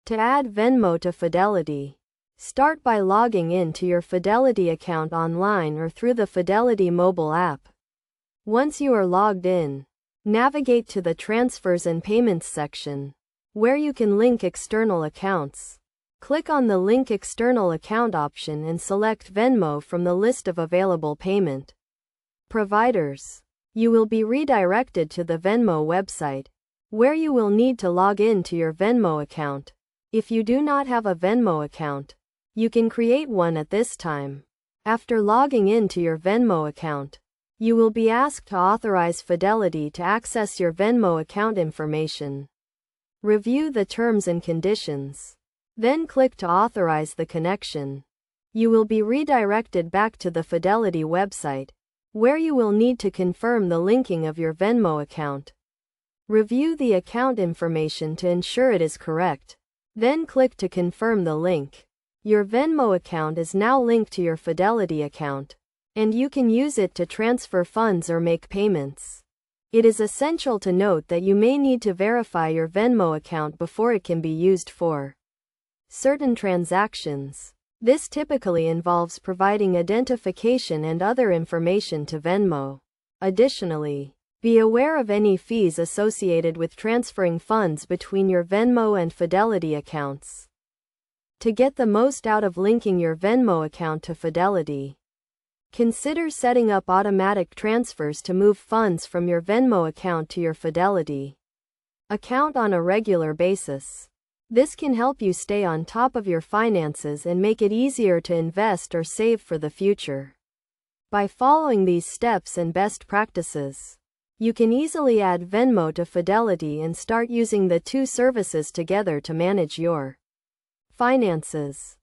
To add Venmo to Fidelity, start by logging in to your Fidelity account online or through the Fidelity mobile app. Once you are logged in, navigate to the Transfers and Payments section, where you can link external accounts. Click on the Link External Account option and select Venmo from the list of available payment providers. You will be redirected to the Venmo website, where you will need to log in to your Venmo account. If you do not have a Venmo account, you can create one at this time. After logging in to your Venmo account, you will be asked to authorize Fidelity to access your Venmo account information. Review the terms and conditions. Then click to authorize the connection. You will be redirected back to the Fidelity website, where you will need to confirm the linking of your Venmo account. Review the account information to ensure it is correct. Then click to confirm the link. Your Venmo account is now linked to your Fidelity account, and you can use it to transfer funds or make payments. It is essential to note that you may need to verify your Venmo account before it can be used for certain transactions. This typically involves providing identification and other information to Venmo. Additionally, be aware of any fees associated with transferring funds between your Venmo and Fidelity accounts. To get the most out of linking your Venmo account to Fidelity, consider setting up automatic transfers to move funds from your Venmo account to your Fidelity account on a regular basis. This can help you stay on top of your finances and make it easier to invest or save for the future. By following these steps and best practices, you can easily add Venmo to Fidelity and start using the two services together to manage your finances.